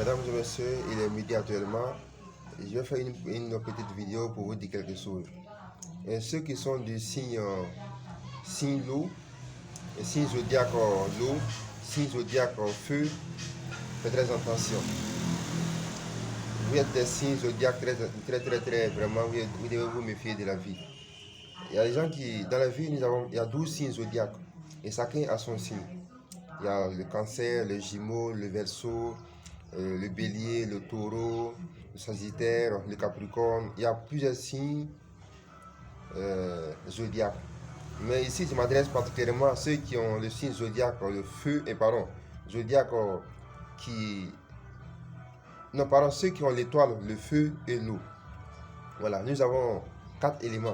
Mesdames et messieurs, il est midi actuellement. Je vais faire une petite vidéo pour vous dire quelque chose. Et ceux qui sont du signe loup, et signe zodiaque loup, signe zodiaque feu, faites très attention. Vous êtes des signes zodiaques très vraiment, vous devez vous méfier de la vie. Il y a des gens qui, dans la vie, il y a 12 signes zodiaques et chacun a son signe. Il y a le cancer, le jumeau, le verseau, le bélier, le taureau, le sagittaire, le capricorne. Il y a plusieurs signes zodiaques. Mais ici, je m'adresse particulièrement à ceux qui ont le signe zodiaque, le feu, et pardon, zodiaque qui... Non, pardon, ceux qui ont l'étoile, le feu et l'eau. Voilà, nous avons 4 éléments.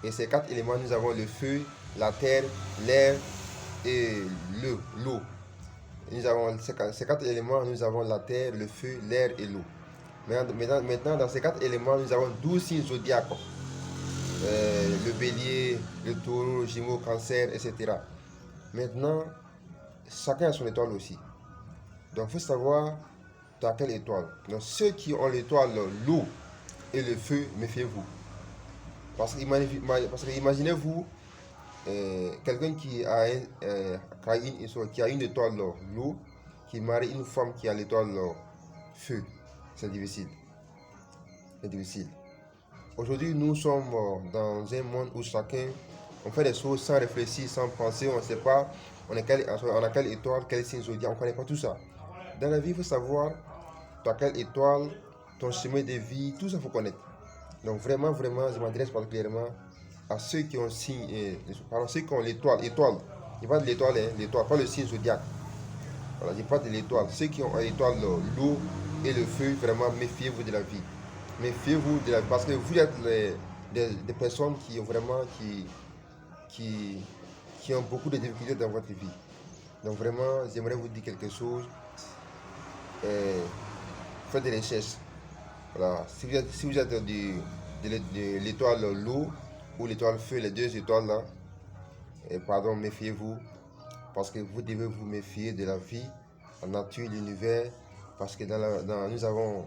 Et ces 4 éléments, nous avons le feu, la terre, l'air et l'eau. Nous avons ces 4 éléments, nous avons la terre, le feu, l'air et l'eau. Maintenant, dans ces 4 éléments, nous avons 12 signes zodiaques. Le bélier, le taureau, le jumeau, cancer, etc. Maintenant, chacun a son étoile aussi. Donc, il faut savoir dans quelle étoile. Donc, ceux qui ont l'étoile, l'eau et le feu, méfiez-vous. Parce que imaginez-vous, quelqu'un qui a une étoile l'eau, qui marie une femme qui a l'étoile feu, c'est difficile. C'est difficile. Aujourd'hui, nous sommes dans un monde où chacun, on fait des choses sans réfléchir, sans penser, on ne sait pas on a quelle étoile, quel signe zodiaque, on ne connaît pas tout ça. Dans la vie, il faut savoir tu as quelle étoile, ton chemin de vie, tout ça il faut connaître. Donc vraiment, je m'adresse particulièrement à ceux qui ont signe, ceux qui ont l'étoile, je parle de l'étoile, l'étoile, pas le signe zodiaque. Voilà, je parle de l'étoile. Ceux qui ont l'étoile, l'eau et le feu, vraiment méfiez-vous de la vie. Méfiez-vous de la vie, parce que vous êtes des personnes qui ont vraiment, qui ont beaucoup de difficultés dans votre vie. Donc vraiment, j'aimerais vous dire quelque chose. Faites des recherches. Voilà. Si vous êtes de l'étoile l'eau ou l'étoile feu, les deux étoiles là, pardon, méfiez-vous, parce que vous devez vous méfier de la vie, la nature, l'univers, parce que nous avons,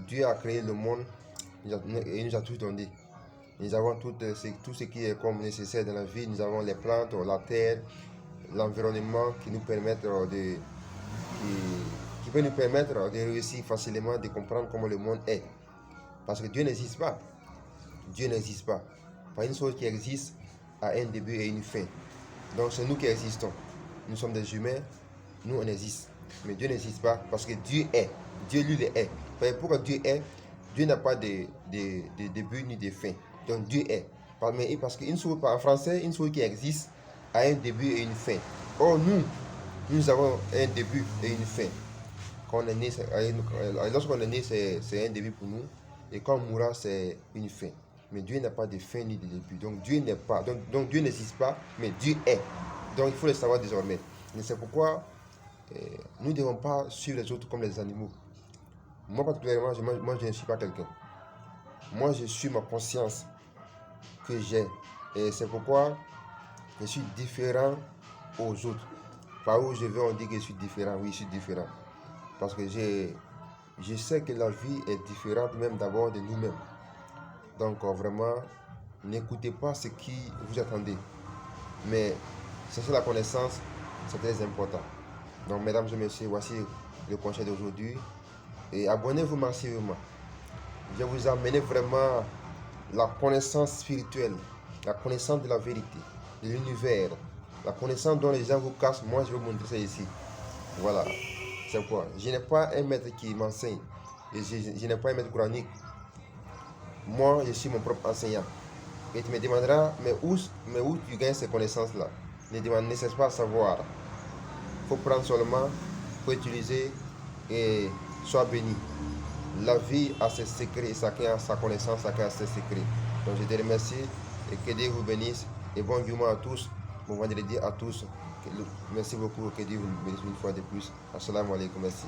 Dieu a créé le monde et nous a tout donné. Nous avons tout ce qui est comme nécessaire dans la vie. Nous avons les plantes, la terre, l'environnement qui nous permettent qui peut nous permettre de réussir facilement, de comprendre comment le monde est. Parce que Dieu n'existe pas. Dieu n'existe pas. Pas une chose qui existe a un début et une fin. Donc c'est nous qui existons. Nous sommes des humains, nous on existe. Mais Dieu n'existe pas parce que Dieu est. Dieu lui le est. Pourquoi Dieu est? Dieu n'a pas de début ni de fin. Donc Dieu est. Parce qu'une chose, en français, une chose qui existe a un début et une fin. Or nous avons un début et une fin. Lorsqu'on est né, c'est un début pour nous. Et quand on mourra, c'est une fin. Mais Dieu n'a pas de fin ni de début. Donc Dieu n'est pas. Donc Dieu n'existe pas, mais Dieu est. Donc il faut le savoir désormais. Et c'est pourquoi nous ne devons pas suivre les autres comme les animaux. Moi particulièrement, moi je ne suis pas quelqu'un. Moi je suis ma conscience que j'ai. Et c'est pourquoi je suis différent aux autres. Par où je vais, on dit que je suis différent. Oui, je suis différent. Parce que je sais que la vie est différente même d'abord de nous-mêmes. Donc vraiment, n'écoutez pas ce qui vous attendez. Mais chercher la connaissance, c'est très important. Donc mesdames et messieurs, voici le conseil d'aujourd'hui. Et abonnez-vous massivement. Je vais vous amener vraiment la connaissance spirituelle, la connaissance de la vérité, de l'univers, la connaissance dont les gens vous cachent. Moi, je vais vous montrer ça ici. Voilà. C'est quoi? Je n'ai pas un maître qui m'enseigne. Et je n'ai pas un maître coranique. Moi, je suis mon propre enseignant. Et tu me demanderas, mais où tu gagnes ces connaissances-là? Ne cesse pas à savoir. Il faut prendre seulement, il faut utiliser et sois béni. La vie a ses secrets, chacun a sa connaissance, chacun a ses secrets. Donc je te remercie et que Dieu vous bénisse. Et bon dimanche à tous, bon vendredi à tous. Merci beaucoup, que Dieu vous bénisse une fois de plus. Assalamu alaikum, merci.